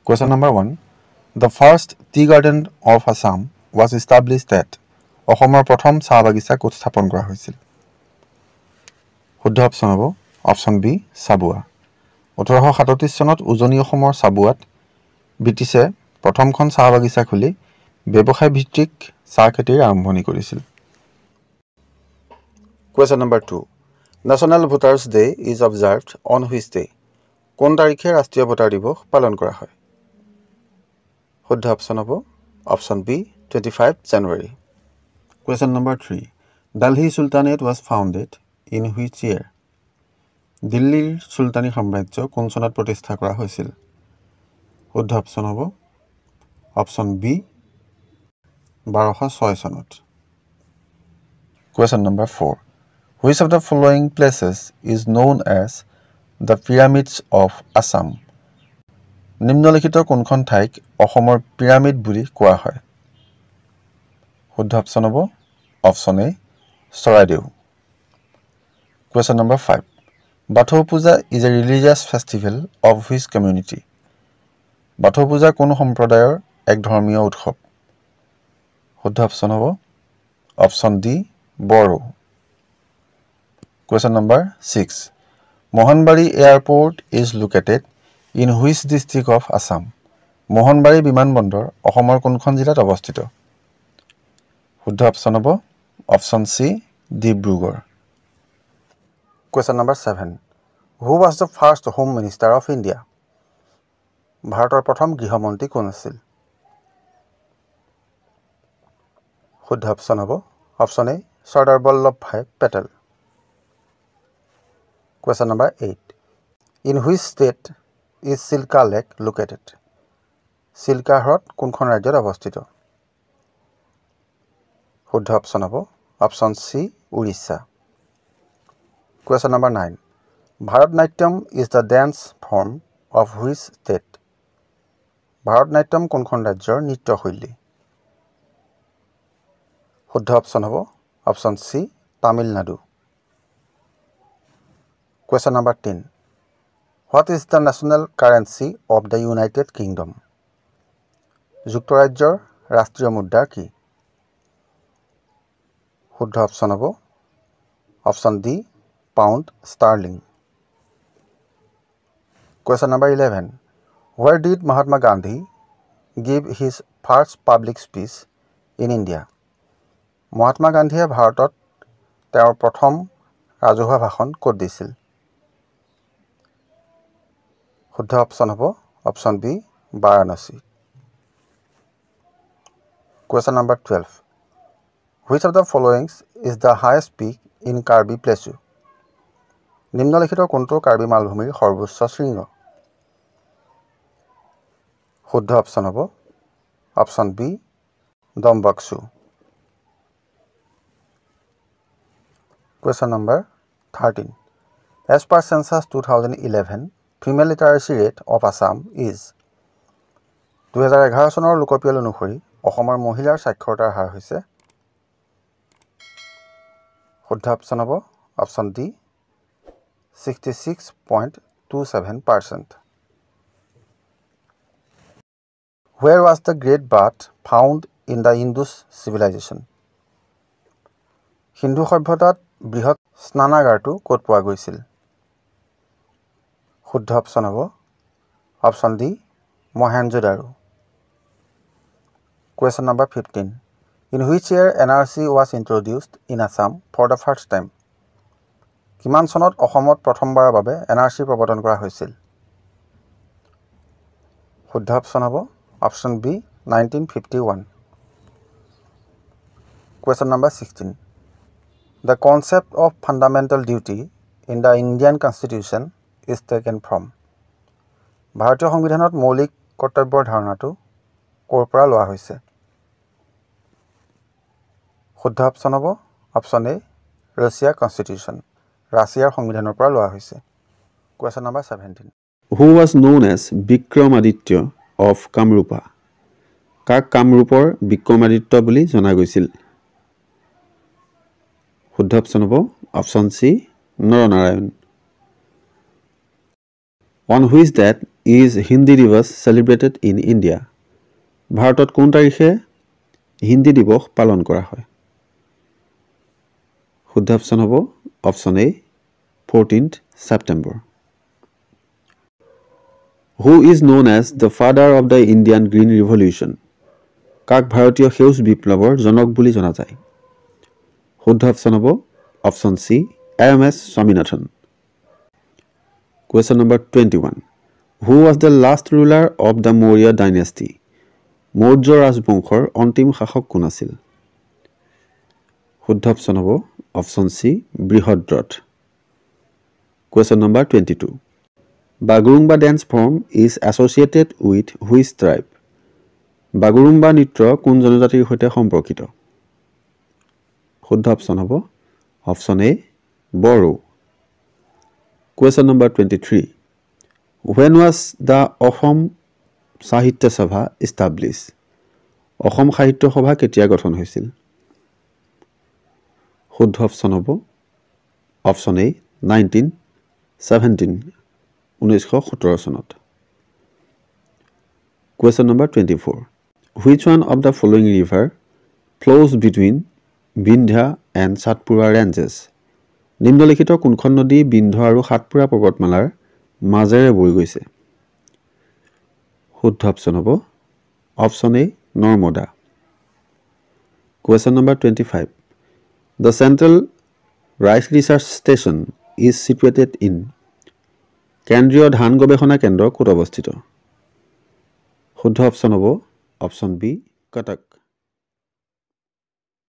Question number 1. The first tea garden of Assam was established at অসমৰ প্ৰথম চাহ বাগিচা ক'ত স্থাপন কৰা হৈছিল? শুদ্ধ অপশ্যন হ'ব অপশ্যন বি চাবুৱা। 1837 চনত উজনি অসমৰ চাবুৱাত ব্ৰিটিছে প্ৰথমখন চাহ বাগিচা খুলি ব্যৱসায় ভিত্তিক চাহ খেতিৰ আৰম্ভণি কৰিছিল। Question number 2. National Voters Day is observed on which day? কোন তাৰিখে ৰাষ্ট্ৰীয় ভোটাৰ দিৱস পালন কৰা হয়? শুদ্ধ অপশ্যন হ'ব option B 25 January. Question number 3. Delhi Sultanate was founded in which year? দিল্লীৰ চুলতানী সাম্ৰাজ্য কোন চনত প্ৰতিষ্ঠা কৰা হৈছিল? শুদ্ধ অপশ্যন হ'ব অপশ্যন বি 1206 চনত। Question number 4. Which of the following places is known as the pyramids of Assam? নিম্নলিখিত কোনখন ঠাইক অসমৰ পিৰামিড বুলি কোৱা হয়? শুদ্ধ অপশ্যন হ'ব option A Charaideo. Question number 5. Bathau Puja is a religious festival of which community? Bathau Puja কোন সম্প্ৰদায়ৰ এক ধৰ্মীয় উৎসৱ? শুদ্ধ অপশ্যন হ'ব option D Bodo. Question number 6. Mohanbari Airport is located in which district of Assam? Mohanbari বিমানবন্দৰ অসমৰ কোনখন জিলাত অৱস্থিত? শুদ্ধ অপশ্যন হ'ব option C Dibrugarh. Question number 7. Who was the first Home Minister of India? ভাৰতৰ প্ৰথম গৃহমন্ত্ৰী কোন আছিল? শুদ্ধ অপশ্যন হ'ব option A Sardar Vallabhbhai Patel. Question number 8. In which state is Silka Lake located? চিল্কা হ্ৰদ কোনখন ৰাজ্যত অৱস্থিত? শুদ্ধ অপশ্যন হ'ব option C Orissa. Question number 9. Bharatnatyam is the dance form of which state? Bharatanatyam কোনখন ৰাজ্যৰ নৃত্যশৈলী? শুদ্ধ অপশ্যন হ'ব option C Tamil Nadu. Question number 10. What is the national currency of the United Kingdom? যুক্তৰাজ্যৰ ৰাষ্ট্ৰীয় মুদ্ৰা কি? শুদ্ধ অপশ্যন হ'ব option D pound sterling. Question number 11. Where did Mahatma Gandhi give his first public speech in India? Mahatma গান্ধীয়ে ভাৰতত তেওঁৰ প্ৰথম ৰাজহুৱা ভাষণ ক'ত দিছিল? শুদ্ধ অপশ্যন হ'ব option B Varanasi. Question number 12. Which of the following is the highest peak in Karbi Plateau? নিম্নলিখিত কোনটো কাৰ্বি মালভূমিৰ সৰ্বোচ্চ শৃংগ? শুদ্ধ অপশ্যন হ'ব option B ডম্বকচু। Question number 13. As per census 2011, female literacy rate of Assam is 2011 চনৰ লোকপিয়ল অনুসৰি অসমৰ মহিলাৰ সাক্ষৰতাৰ হাৰ হৈছে? শুদ্ধ অপশ্যন হ'ব option D 66.27%. Where was the Great Bath found in the Indus civilization? সিন্ধু সভ্যতাত বৃহৎ স্নানাগাৰটো ক'ত পোৱা গৈছিল? শুদ্ধ অপশ্যন হ'ব option D Mohenjodaro. Question number 15. In which year NRC was introduced in Assam for the first time? কিমান চনত অসমত প্ৰথমবাৰৰ বাবে NRC প্ৰৱৰ্তন কৰা হৈছিল? শুদ্ধ অপশ্যন হ'ব option B 1951. Question number 16. The concept of fundamental duty in the Indian Constitution is taken from? ভাৰতীয় সংবিধানত মৌলিক কৰ্তব্যৰ ধাৰণাটো ক'ৰ পৰা লোৱা হৈছে? শুদ্ধ অপশ্যন হ'ব অপশ্যন এ ৰাছিয়া কনষ্টিটিউশ্যন, ৰাছিয়াৰ সংবিধানৰ পৰা লোৱা হৈছে। Question number 17. Who was known as Vikramaditya of Kamrupa? কাক কামৰূপৰ বিক্ৰমাদিত্য বুলি জনা গৈছিল? শুদ্ধ অপশ্যন হ'ব option C Naranarayan. On which that is Hindi Divas celebrated in India? ভাৰতত কোন তাৰিখে হিন্দী দিৱস পালন কৰা হয়? শুদ্ধ অপশ্যন হ'ব option A 14th September. Who is known as the father of the Indian Green Revolution? কাক ভাৰতীয় সেউজ বিপ্লৱৰ জনক বুলি জনা যায়? শুদ্ধ অপশ্যন হ'ব option C M.S. Swaminathan. Question number 21. Who was the last ruler of the Maurya dynasty? Maurya ৰাজবংশৰ অন্তিম শাসক কোন আছিল? শুদ্ধ অপশ্যন হ'ব option C Brihadratha. Question number 22. Bagurumba dance form is associated with which tribe? Bagurumba নৃত্য কোন জনজাতিৰ সৈতে সম্পৰ্কিত? শুদ্ধ অপশ্যন হ'ব option A Bodo. Question number 23. When was the Assam Sahitya Sabha established? Assam সাহিত্য সভা কেতিয়া গঠন হৈছিল? শুদ্ধ অপশ্যন হ'ব অপশ্যন এ 1917 চনত. Question number 24. Which one of the following river flows between Vindhya and Satpura ranges? নিম্নলিখিত কোনখন নদী বিন্ধ্য আৰু সাতপুৰা পৰ্বতমালাৰ মাজেৰে বৈ গৈছে? শুদ্ধ অপশ্যন হ'ব option A Narmada. Question number 25. The Central Rice Research Station is situated in. কেন্দ্ৰীয় ধান গৱেষণা কেন্দ্ৰ ক'ত অৱস্থিত? শুদ্ধ অপশ্যন হ'ব অপশ্যন বি কটক.